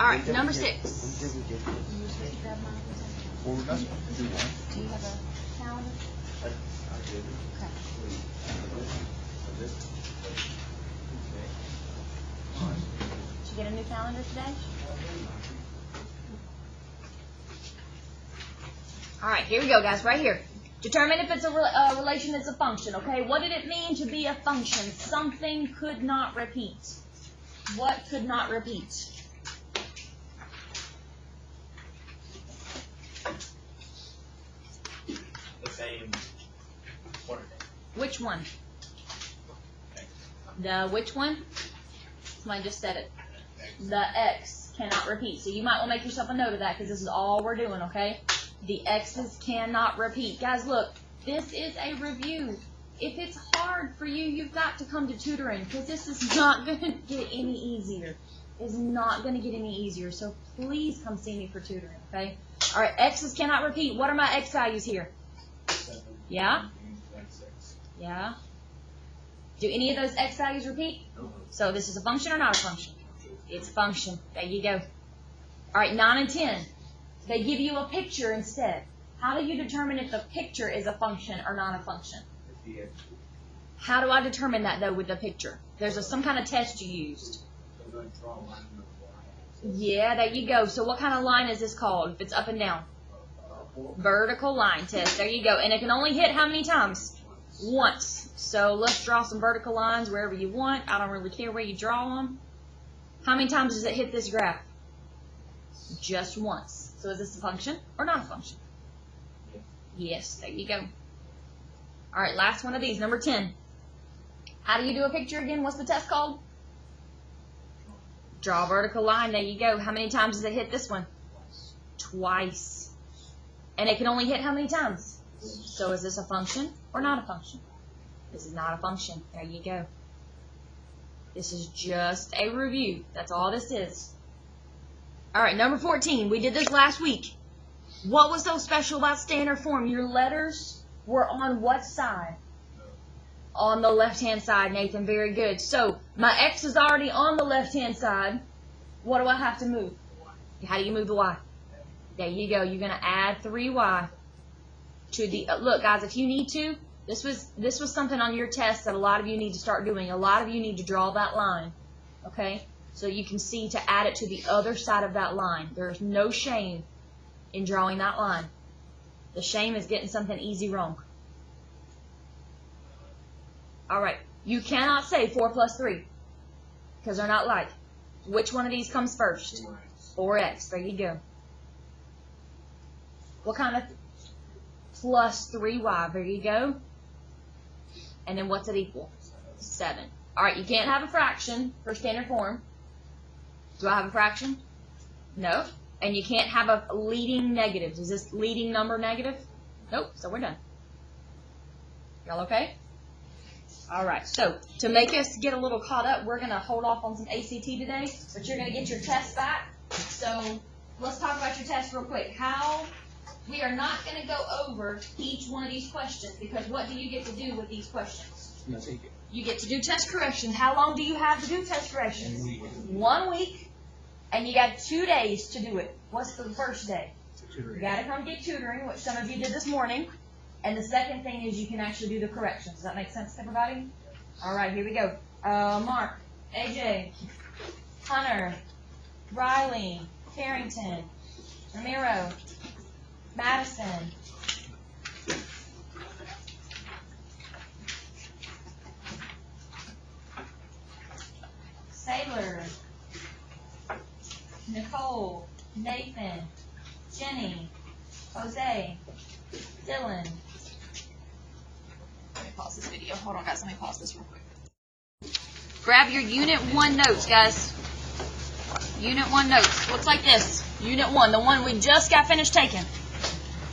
All right, number 6. Do you have a calendar? Okay. Did you get a new calendar today? All right, here we go, guys, right here. Determine if it's a relation that's a function, okay? What did it mean to be a function? Something could not repeat. What could not repeat? The same. What are they? Which one? The which one? Somebody just said it. The x cannot repeat. So you might want to make yourself a note of that because this is all we're doing, okay? The x's cannot repeat. Guys, look, this is a review. If it's hard for you, you've got to come to tutoring because this is not going to get any easier. It's not going to get any easier. So please come see me for tutoring, okay? All right, x's cannot repeat. What are my x values here? 7, Yeah? 6. Yeah? Do any of those x values repeat? No. So this is a function or not a function? It's a function. There you go. All right, 9 and 10. They give you a picture instead. How do you determine if the picture is a function or not a function? How do I determine that, though, with the picture? There's some kind of test you used. Yeah, there you go. So what kind of line is this called if it's up and down? Vertical line test. There you go. And it can only hit how many times? Once. So let's draw some vertical lines wherever you want. I don't really care where you draw them. How many times does it hit this graph? Just once. So is this a function or not a function? Yes, there you go. All right, last one of these, number 10. How do you do a picture again? What's the test called? Draw a vertical line. There you go. How many times does it hit this one? Twice. And it can only hit how many times? So is this a function or not a function? This is not a function. There you go. This is just a review. That's all this is. All right, number 14. We did this last week. What was so special about standard form? Your letters were on what side? On the left-hand side, Nathan. Very good. So my x is already on the left-hand side. What do I have to move? How do you move the y? There you go. You're going to add 3y to the... look, guys, if you need to, this was something on your test that a lot of you need to start doing. A lot of you need to draw that line, okay? So you can see to add it to the other side of that line. There's no shame in drawing that line. The shame is getting something easy wrong. All right. You cannot say 4 plus 3 because they're not like. Which one of these comes first? 4x. There you go. What kind of plus 3y? There you go. And then what's it equal? 7. All right. You can't have a fraction for standard form. Do I have a fraction? No. And you can't have a leading negative. Is this leading number negative? Nope. So we're done. Y'all okay? All right. So to make us get a little caught up, we're going to hold off on some ACT today, but you're going to get your test back. So let's talk about your test real quick. We are not going to go over each one of these questions because what do you get to do with these questions? You get to do test corrections. How long do you have to do test corrections? 1 week. And you got 2 days to do it. What's the first day? You got to come get tutoring, which some of you did this morning. And the second thing is you can actually do the corrections. Does that make sense to everybody? All right, here we go. Mark, AJ, Hunter, Riley, Carrington, Ramiro, Madison, Saylor, Nicole, Nathan, Jenny, Jose, Dylan. Let me pause this video. Hold on, guys. Let me pause this real quick. Grab your Unit 1 notes, guys. Unit 1 notes. Looks like this. Unit 1, the one we just got finished taking.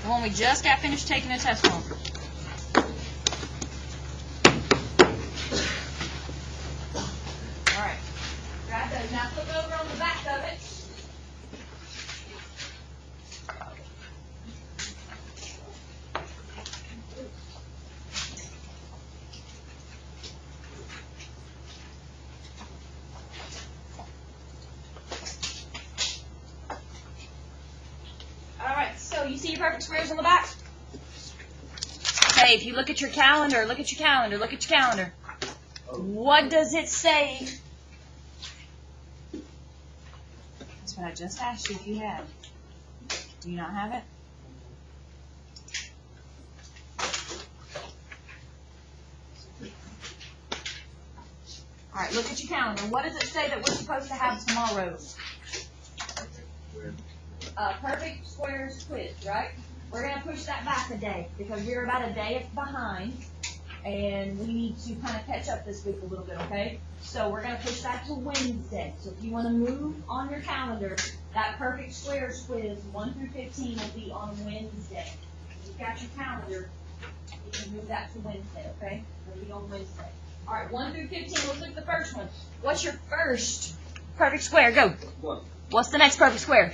The one we just got finished taking a test on. All right. Grab those. Now flip over on the back of it. you see your perfect squares on the back? Okay, if you look at your calendar, look at your calendar, look at your calendar. What does it say? That's what I just asked you if you had. Do you not have it? All right, look at your calendar. What does it say that we're supposed to have tomorrow? Perfect squares quiz, right? We're going to push that back a day because we're about a day behind, and we need to kind of catch up this week a little bit, okay? So we're going to push that to Wednesday. So if you want to move on your calendar, that perfect squares quiz, 1 through 15, will be on Wednesday. If you've got your calendar, you can move that to Wednesday, okay? It'll be on Wednesday. All right, 1 through 15, let's look at the first one. What's your first perfect square? Go. 1. What's the next perfect square?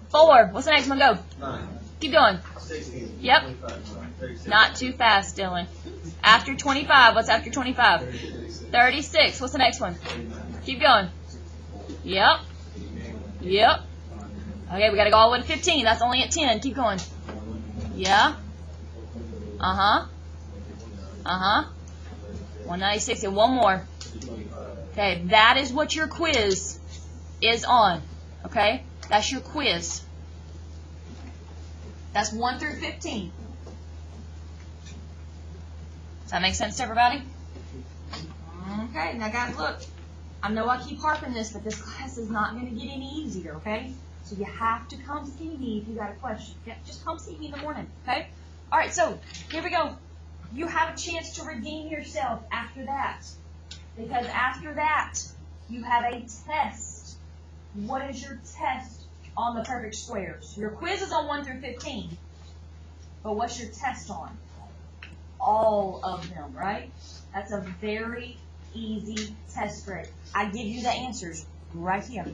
4. What's the next one? Go. 9. Keep going. 16. Yep. 25. 36. Not too fast, Dylan. After 25, what's after 25? 36. What's the next one? Keep going. Yep. Yep. Okay, we got to go all the way to 15. That's only at 10. Keep going. Yeah. Uh-huh. Uh-huh. 196 and one more. Okay, that is what your quiz is on. Okay? That's your quiz. That's 1 through 15. Does that make sense to everybody? Okay, now guys, look. I know I keep harping this, but this class is not going to get any easier, okay? So you have to come see me if you got a question. Yeah, just come see me in the morning, okay? All right, so here we go. You have a chance to redeem yourself after that. Because after that, you have a test. What is your test on the perfect squares? Your quiz is on 1 through 15. But what's your test on? All of them, right? That's a very easy test grade. I give you the answers right here.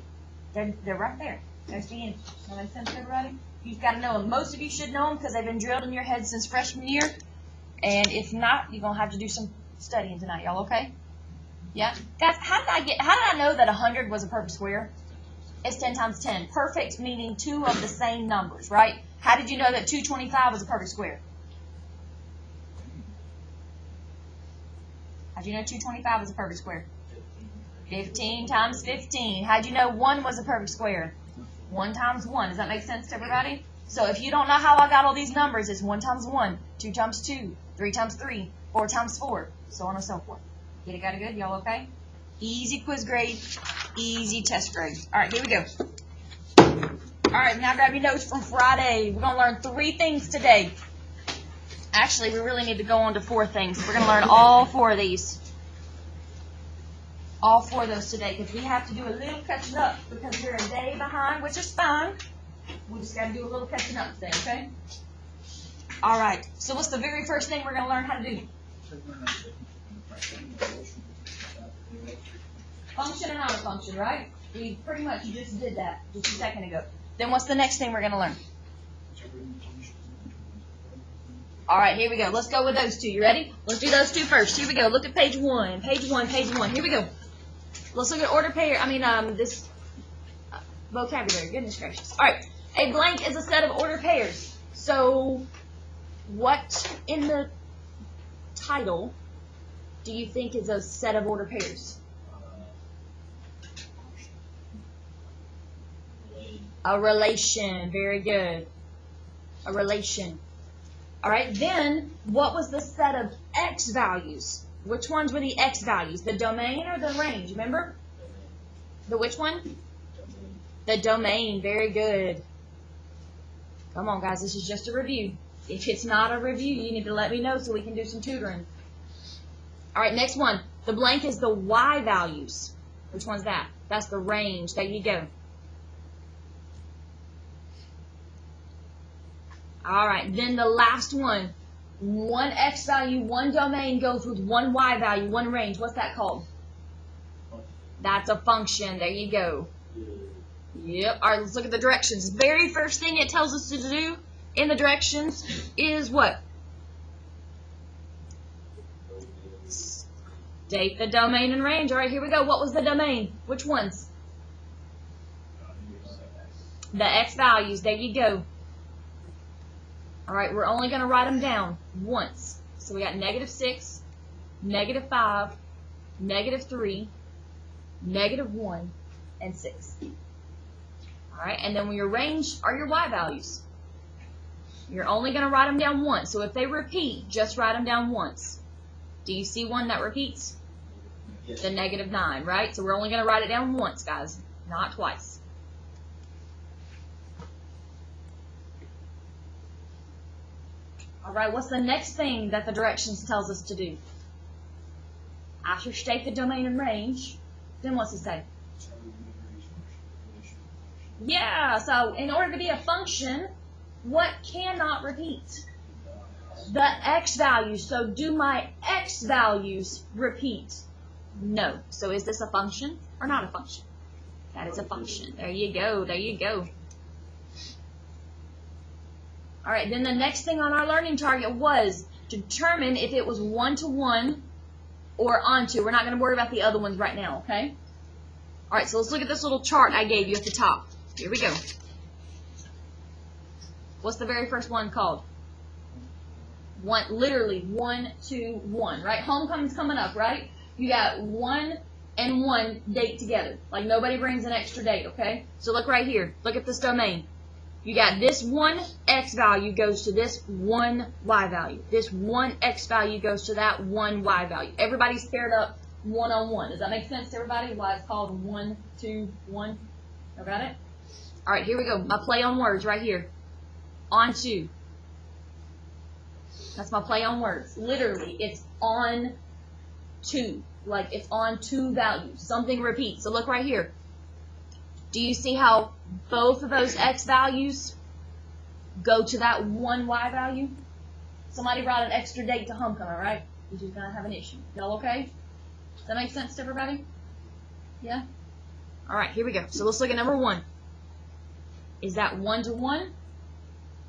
They're right there. There's the answers. Does that make sense to everybody? You've got to know them. Most of you should know them because they've been drilled in your head since freshman year. And if not, you're going to have to do some studying tonight. Y'all okay? Yeah? Guys, how did I know that 100 was a perfect square? It's 10 times 10. Perfect meaning two of the same numbers, right? How did you know that 225 was a perfect square? How did you know 225 was a perfect square? 15 times 15. How did you know 1 was a perfect square? 1 times 1. Does that make sense to everybody? So if you don't know how I got all these numbers, it's 1 times 1, 2 times 2, 3 times 3, 4 times 4, so on and so forth. Get it, got it good? Y'all okay? Easy quiz grade, easy test grade. All right, here we go. All right, now grab your notes from Friday. We're going to learn 3 things today. Actually, we really need to go on to 4 things. We're going to learn all 4 of these. All 4 of those today because we have to do a little catching up because we're a day behind, which is fine. We just got to do a little catching up today, okay? All right, so what's the very first thing we're going to learn how to do? Function and outer function, right? We pretty much just did that just a second ago. Then what's the next thing we're going to learn? All right, here we go. Let's go with those 2. You ready? Let's do those 2 first. Here we go. Look at page 1. Page 1, page 1. Here we go. Let's look at order pair. This vocabulary. Goodness gracious. All right. A blank is a set of ordered pairs. So what in the title do you think is a set of ordered pairs? A relation. Very good. A relation. All right. Then what was the set of x values? Which ones were the x values? The domain or the range? Remember? The which one? The domain. Very good. Come on, guys. This is just a review. If it's not a review, you need to let me know so we can do some tutoring. All right, next one. The blank is the y values. Which one's that? That's the range. There you go. All right, then the last one. 1 x value, 1 domain goes with 1 y value, 1 range. What's that called? That's a function. There you go. Yep. All right, let's look at the directions. The very first thing it tells us to do in the directions is what? State the domain and range. All right, here we go. What was the domain? Which ones? The x values. There you go. All right, we're only going to write them down once. So we got -6, -5, -3, -1, and 6. All right, and then when your range are your y values. You're only going to write them down once. So if they repeat, just write them down once. Do you see one that repeats? Yes. The -9, right? So we're only going to write it down once, guys, not twice. All right, what's the next thing that the directions tells us to do? After state the domain and range, then what's it say? Yeah, so in order to be a function, what cannot repeat? The x values. So do my x values repeat? No. So is this a function or not a function? That is a function. There you go. There you go. All right, then the next thing on our learning target was to determine if it was one-to-one or onto. We're not going to worry about the other ones right now, okay? All right, so let's look at this little chart I gave you at the top. Here we go. What's the very first one called? Literally 1, 2, 1, right? Homecoming's coming up, right? You got 1 and 1 date together. Like nobody brings an extra date, okay? So look right here. Look at this domain. You got this one x value goes to this one y value. This one x value goes to that one y value. Everybody's paired up one-on-one. Does that make sense to everybody? Why it's called 1, 2, 1? You got it? All right, here we go. My play on words right here. Onto. That's my play on words. Literally, it's on to. Like it's on two values. Something repeats. So look right here. Do you see how both of those x values go to that one y value? Somebody brought an extra date to homecoming, right? You're just going to have an issue. Y'all okay? Does that make sense to everybody? Yeah? All right, here we go. So let's look at number 1. Is that one-to-one?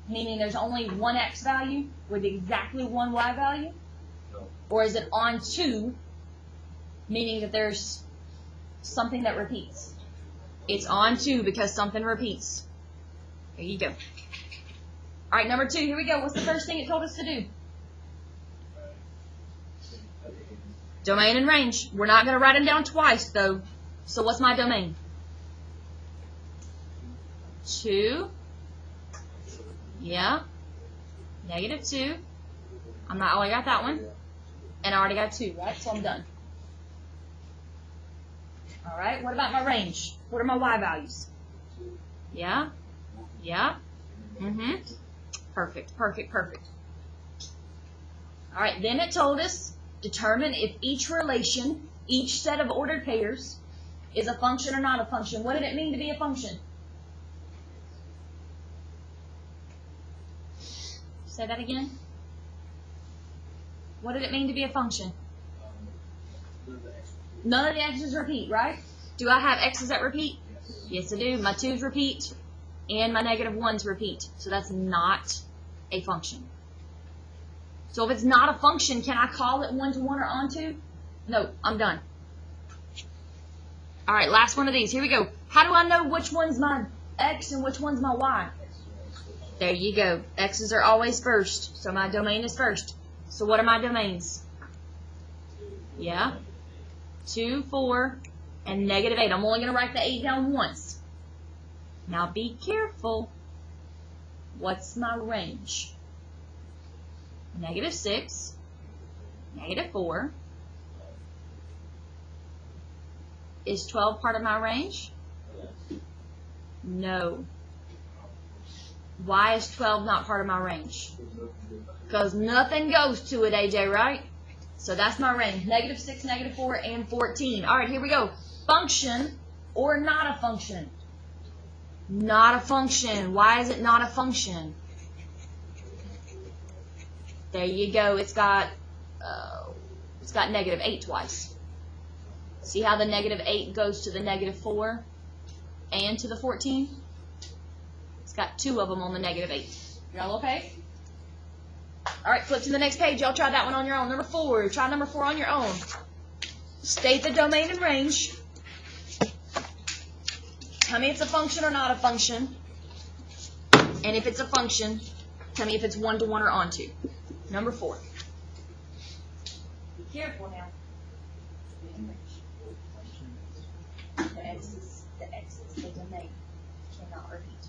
Meaning there's only one x value with exactly one y value? No. Or is it on 2, meaning that there's something that repeats? It's on 2 because something repeats. There you go. All right, number 2, here we go. What's the first thing it told us to do? Domain and range. We're not going to write them down twice, though. So what's my domain? 2. Yeah. -2. I already got that one. And I already got 2, right? So I'm done. All right, what about my range? What are my y values? Yeah? Yeah? Mm-hmm. Perfect, perfect, perfect. All right, then it told us, determine if each relation, each set of ordered pairs, is a function or not a function. What did it mean to be a function? Say that again. What did it mean to be a function? None of the x's repeat, right? Do I have x's that repeat? Yes, I do. My 2's repeat, and my -1's repeat. So that's not a function. So if it's not a function, can I call it one-to-one or onto? No, I'm done. All right, last one of these. Here we go. How do I know which one's my x and which one's my y? There you go. X's are always first, so my domain is first. So what are my domains? Yeah? 2, 4, and -8. I'm only going to write the 8 down once. Now be careful. What's my range? -6, -4. Is 12 part of my range? No. Why is 12 not part of my range? Because nothing goes to it, AJ, right? So that's my range, -6, -4, and 14. All right, here we go. Function or not a function? Not a function. Why is it not a function? There you go. It's got -8 twice. See how the -8 goes to the -4 and to the 14? It's got 2 of them on the -8. Y'all okay? All right, flip to the next page. Y'all try that one on your own. Number 4. Try number 4 on your own. State the domain and range. Tell me it's a function or not a function. And if it's a function, Tell me if it's 1 to 1 or onto. Number 4. Be careful now. The x is the domain. Cannot repeat.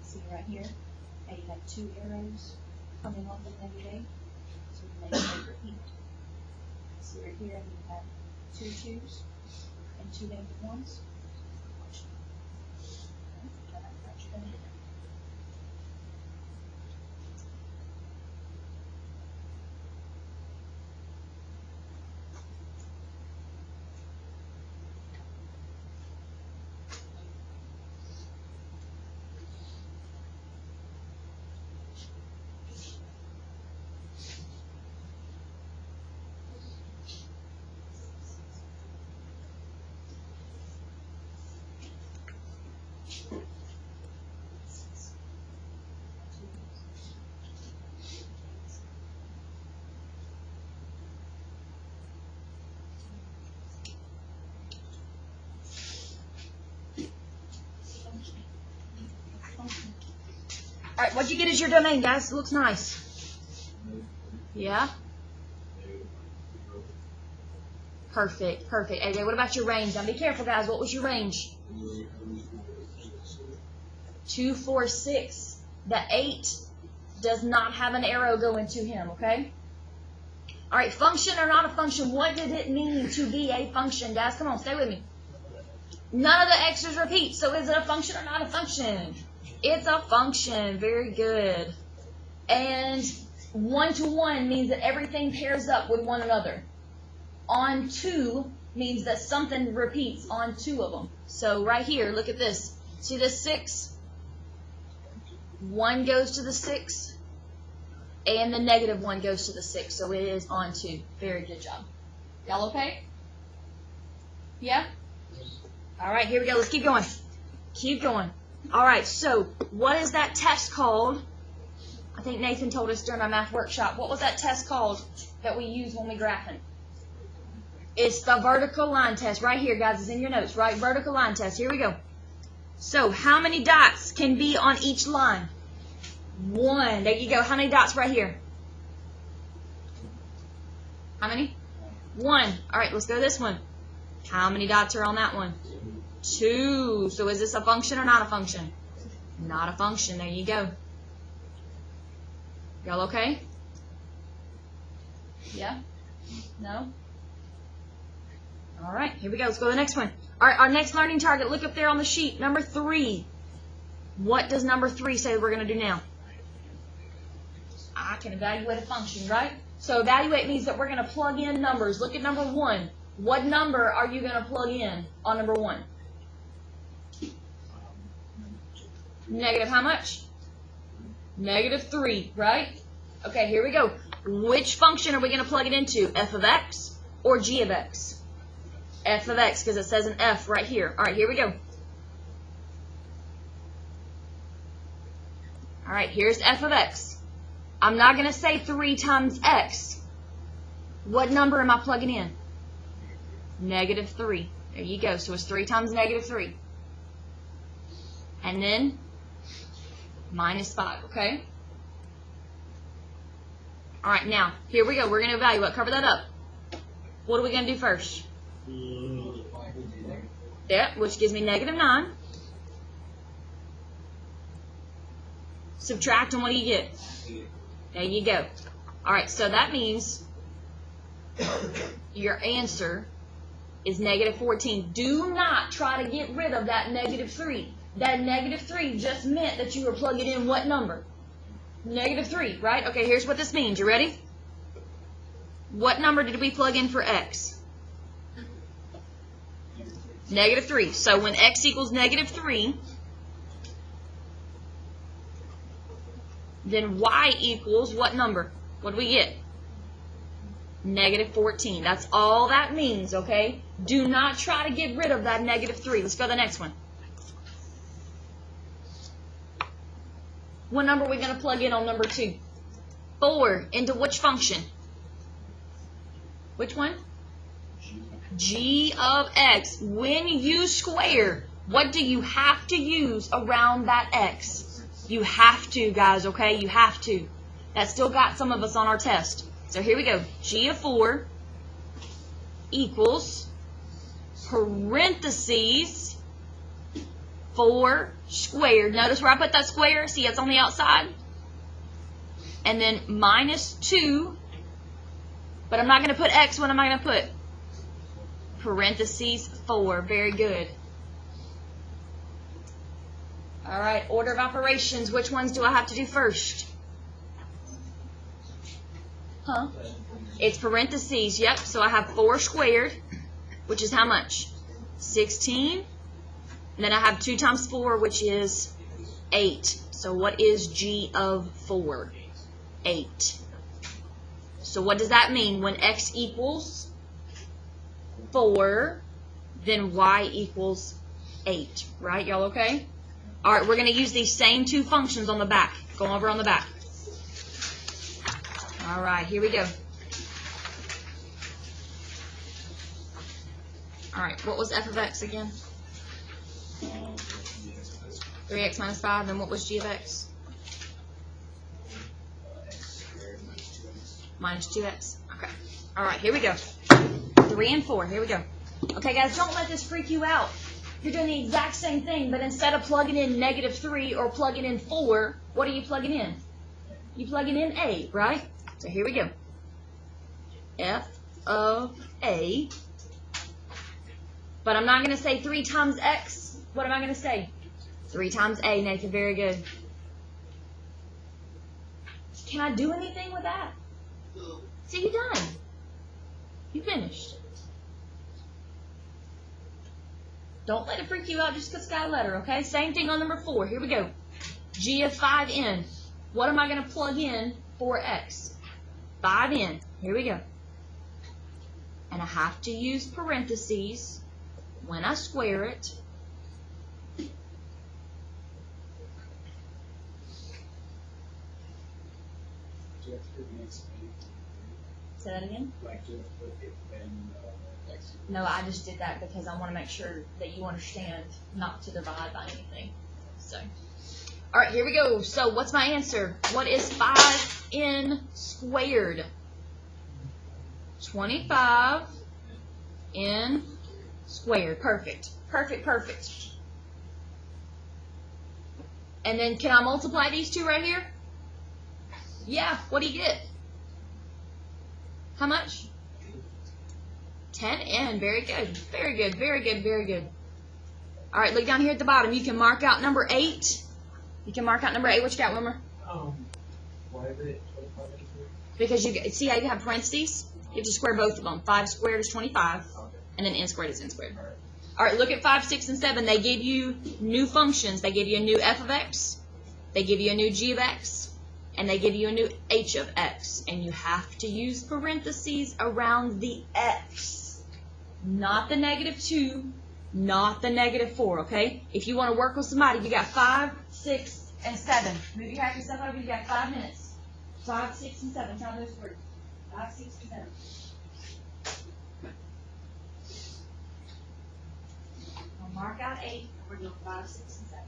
See right here, how you have 2 arrows coming off of negative a, so the negative repeat. See right here, you have 2 2's and 2 negative 1's. All right, what'd you get as your domain, guys? It looks nice. Yeah? Perfect, perfect. AJ, what about your range? Now be careful, guys. What was your range? 2, 4, 6. The 8 does not have an arrow going to him, okay? All right, function or not a function, what did it mean to be a function, guys? Come on, stay with me. None of the x's repeat, so is it a function or not a function? It's a function. Very good. And 1 to 1 means that everything pairs up with one another. On 2 means that something repeats on 2 of them. So right here, look at this. See this 6? 1 goes to the 6, and the negative 1 goes to the 6. So it is on 2. Very good job. Y'all okay? Yeah? All right, here we go. Let's keep going. Keep going. All right, so what is that test called? I think Nathan told us during our math workshop. What was that test called that we use when we graphing? It's the vertical line test. Right here, guys. It's in your notes, right? Vertical line test. Here we go. So how many dots can be on each line? 1. There you go. How many dots right here? How many? 1. All right, let's go to this one. How many dots are on that one? 2. So is this a function or not a function? Not a function. There you go. Y'all okay? Yeah? No? All right, here we go. Let's go to the next one. All right, our next learning target, look up there on the sheet, number 3. What does number 3 say we're going to do now? I can evaluate a function, right? So evaluate means that we're going to plug in numbers. Look at number 1. What number are you going to plug in on number 1? Negative how much? Negative 3, right? Okay, here we go. Which function are we going to plug it into? F of x or g of x? F of x, because it says an F right here. All right, here we go. All right, here's f of x. I'm not going to say 3 times x. What number am I plugging in? Negative 3. There you go. So it's 3 times negative 3. And then minus 5, okay? All right, now, here we go. We're going to evaluate. Cover that up. What are we going to do first? Yeah, which gives me negative 9. Subtract, and what do you get? There you go. All right, so that means your answer is negative 14. Do not try to get rid of that negative 3. That negative 3 just meant that you were plugging in what number? Negative 3, right? Okay, here's what this means. You ready? What number did we plug in for x? Negative 3. So when x equals negative 3, then y equals what number? What do we get? Negative 14. That's all that means, okay? Do not try to get rid of that negative 3. Let's go to the next one. What number are we going to plug in on number 2? 4 into which function? Which one? G of x. When you square, what do you have to use around that x? You have to, guys, okay? You have to. That still got some of us on our test. So here we go. G of 4 equals parentheses 4 squared. Notice where I put that square? See, it's on the outside. And then minus 2. But I'm not going to put x. What am I going to put? Parentheses 4. Very good. All right, order of operations. Which ones do I have to do first? Huh? It's parentheses. Yep, so I have 4 squared, which is how much? 16. And then I have 2 times 4, which is 8. So what is G of 4? 8. So what does that mean? When x equals 4, then y equals 8. Right? Y'all okay? All right, we're going to use these same 2 functions on the back. Go over on the back. All right, here we go. All right, what was f of x again? 3x minus 5, and what was g of x? Minus 2x. Okay. All right, here we go. 3 and 4. Here we go. Okay, guys, don't let this freak you out. You're doing the exact same thing, but instead of plugging in -3 or plugging in 4, what are you plugging in? You plugging in a, right? So here we go. F of a. But I'm not going to say 3 times x. What am I going to say? 3 times a, Nathan. Very good. Can I do anything with that? See, you're done. You finished. Don't let it freak you out just because it's got a letter, okay? Same thing on number 4. Here we go. G of 5n. What am I going to plug in for x? 5n. Here we go. And I have to use parentheses when I square it. Say that again? No, I just did that because I want to make sure that you understand not to divide by anything. So, all right, here we go. So what's my answer? What is 5n squared? 25n squared. Perfect. Perfect, perfect. And then can I multiply these two right here? Yeah, what do you get? How much? 10n. Very good. Very good. Very good. Very good. All right, look down here at the bottom. You can mark out number 8. You can mark out number 8. What you got, Wilmer? Why is it 25? Because you see how you have parentheses? You have to square both of them. 5 squared is 25, and then n squared is n squared. All right, look at 5, 6, and 7. They give you new functions. They give you a new f of x. They give you a new g of x. And they give you a new h of x. And you have to use parentheses around the x. Not the -2, not the -4, okay? If you want to work with somebody, you got 5, 6, and 7. Move your happy stuff over. You got 5 minutes. 5, 6, and 7. Count those through. 5, 6, and 7. I'll mark out 8. And we're doing 5, 6, and 7.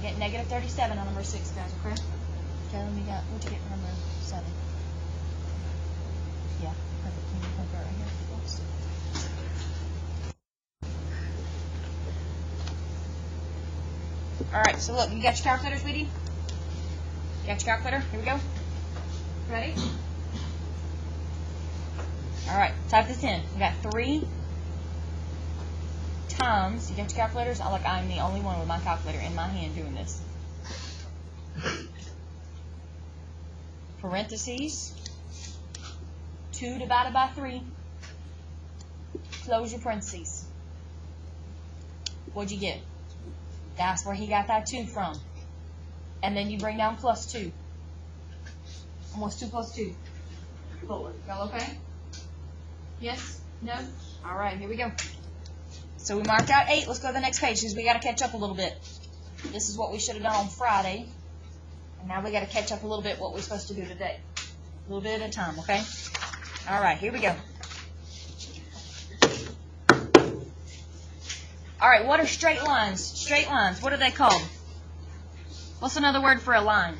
you get negative 37 on number 6, guys, okay? Okay, what'd you get for number 7? Yeah, perfect. Can you put that right here, folks? Alright, so look, you got your calculator, sweetie? You got your calculator? Here we go. Ready? Alright, type this in. We got 3 times, you got your calculators? I'm the only one with my calculator in my hand doing this. Parentheses, 2 divided by 3, close your parentheses. What'd you get? That's where he got that 2 from. And then you bring down plus 2. And what's 2 plus 2? 4. Y'all okay? Yes? No? Alright, here we go. So we marked out 8. Let's go to the next page because we got to catch up a little bit. This is what we should have done on Friday. And now we got to catch up a little bit what we're supposed to do today. A little bit at a time, okay? Alright, here we go. Alright, what are straight lines? Straight lines, what are they called? What's another word for a line?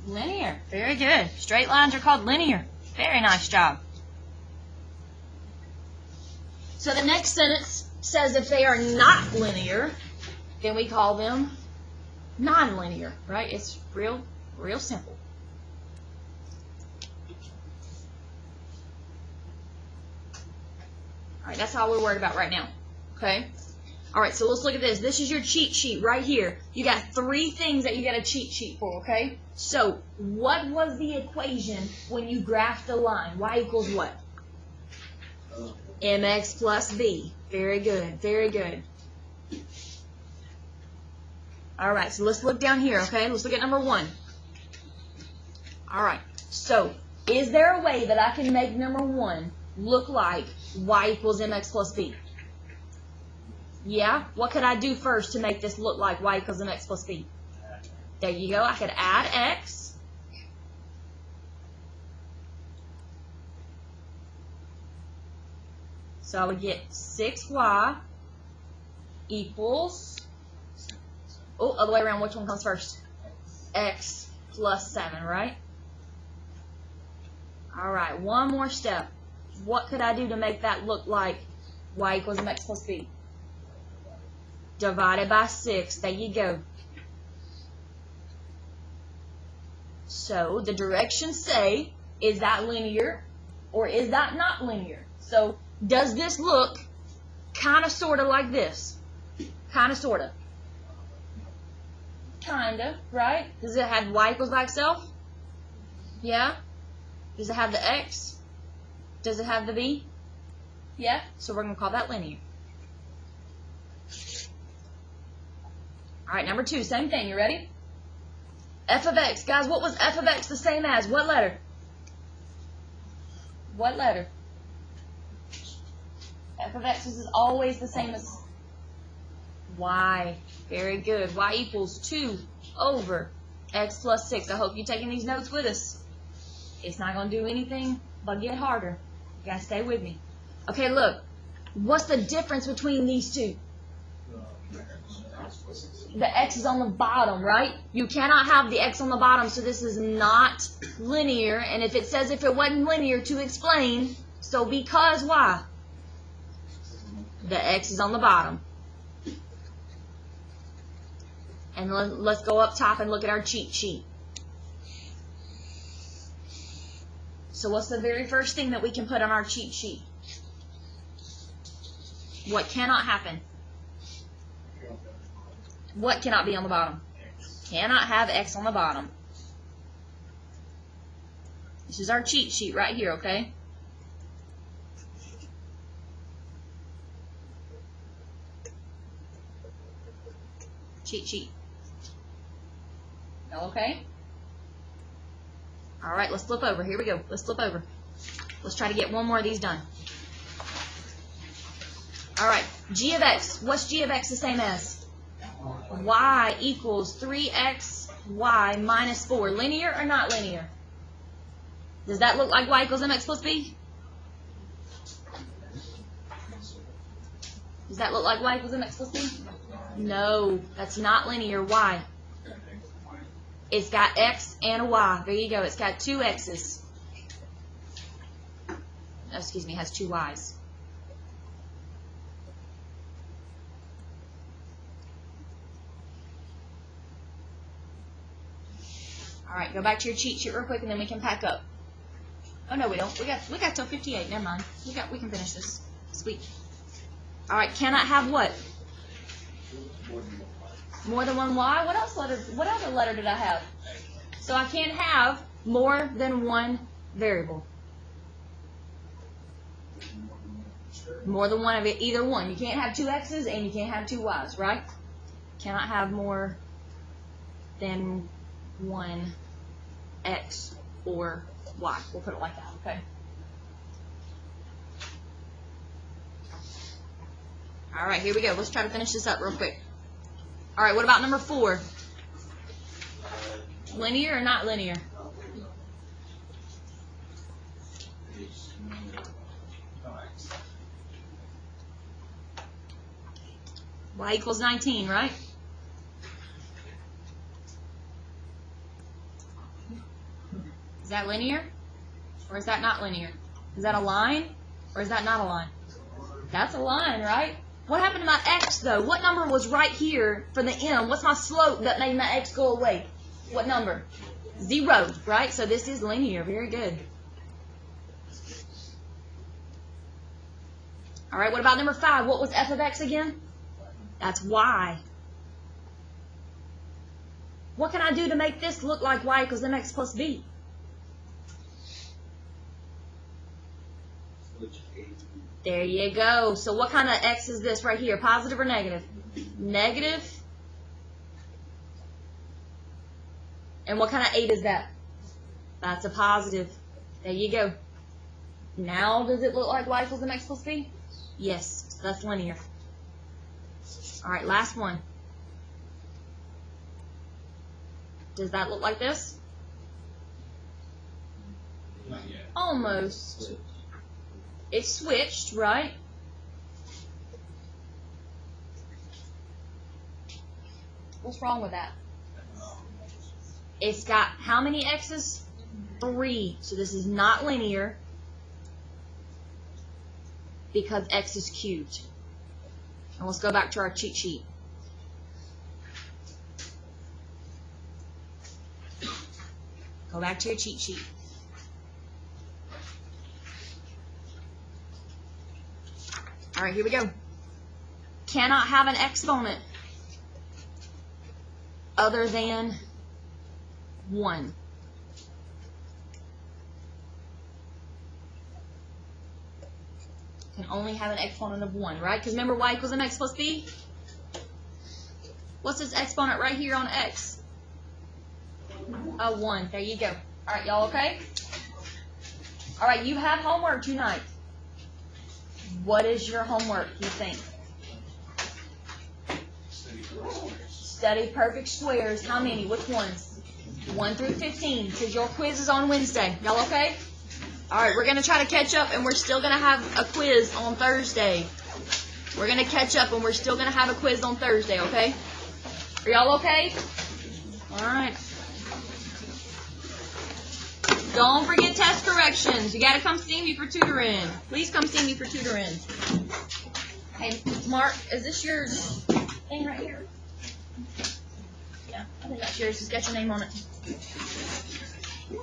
Linear. Very good. Straight lines are called linear. Very nice job. So the next sentence says if they are not linear, then we call them nonlinear, right? It's real simple. All right, that's all we're worried about right now, okay? All right, so let's look at this. This is your cheat sheet right here. You got 3 things that you got a cheat sheet for, okay? So what was the equation when you graphed the line? Y equals what? Mx plus b. Very good, very good. All right, so let's look down here, okay? Let's look at number 1. All right, so is there a way that I can make number 1 look like y equals mx plus b? Yeah? What could I do first to make this look like y equals mx plus b? There you go. I could add x. So I would get 6y equals, other way around, which one comes first? X plus 7, right? Alright, one more step. What could I do to make that look like y equals mx plus b? Divided by 6. There you go. So the directions say, is that linear or is that not linear? So does this look kind of sort of like this? Kind of sort of. Kind of, right? Does it have y equals by itself? Yeah? Does it have the x? Does it have the b? Yeah? So we're going to call that linear. Alright, number 2, same thing. You ready? F of x. Guys, what was f of x the same as? What letter? What letter? F of x is always the same as y. Very good. Y equals 2 over x plus 6. I hope you're taking these notes with us. It's not going to do anything but get harder. You got to stay with me. Okay, look. What's the difference between these two? The x is on the bottom, right? You cannot have the x on the bottom, so this is not linear. And if it says if it wasn't linear, to explain, so because why? The x is on the bottom. And let's go up top and look at our cheat sheet. So what's the very first thing that we can put on our cheat sheet? What cannot happen? What cannot be on the bottom? Cannot have x on the bottom. This is our cheat sheet right here, okay? Cheat sheet. Okay? Alright, let's flip over. Here we go. Let's flip over. Let's try to get one more of these done. Alright, g of x. What's g of x the same as? Y equals 3xy minus 4. Linear or not linear? Does that look like y equals mx plus b? Does that look like y equals mx plus b? No, that's not linear. Why? It's got X and a Y. There you go. It's got two X's. Oh, excuse me, it has two Y's. All right, go back to your cheat sheet real quick, and then we can pack up. Oh no, we don't. We got till 58. Never mind. We can finish this. Sweet. All right, cannot have what? More than one Y. What else letter? What other letter did I have? So I can't have more than one variable. More than one of it, either one. You can't have two X's and you can't have two Y's, right? Cannot have more than one X or Y. We'll put it like that, okay? All right, here we go. Let's try to finish this up real quick. All right, what about number 4? Linear or not linear? Y equals 19, right? Is that linear? Or is that not linear? Is that a line? Or is that not a line? That's a line, right? What happened to my X, though? What number was right here for the M? What's my slope that made my X go away? What number? 0, right? So this is linear. Very good. All right, what about number 5? What was f of X again? That's Y. What can I do to make this look like Y equals mx plus b? There you go. So what kind of X is this right here? Positive or negative? Negative. And what kind of 8 is that? That's a positive. There you go. Now does it look like Y equals mx plus b? Yes. So that's linear. All right, last one. Does that look like this? Not yet. Almost. It switched, right? What's wrong with that? It's got how many X's? 3. So this is not linear because X is cubed. And let's go back to our cheat sheet. Go back to your cheat sheet. All right, here we go. Cannot have an exponent other than 1. Can only have an exponent of 1, right? Because remember Y equals mx plus b? What's this exponent right here on X? A 1. There you go. All right, y'all okay? All right, you have homework tonight. What is your homework, you think? Study perfect squares. How many? Which ones? 1 through 15. Because your quiz is on Wednesday. Y'all okay? All right, we're going to try to catch up, and we're still going to have a quiz on Thursday. We're going to catch up, and we're still going to have a quiz on Thursday, okay? Are y'all okay? All right. Don't forget test corrections. You got to come see me for tutoring. Please come see me for tutoring. Hey, Mark, is this your thing right here? Yeah, I think that's yours. It's got your name on it.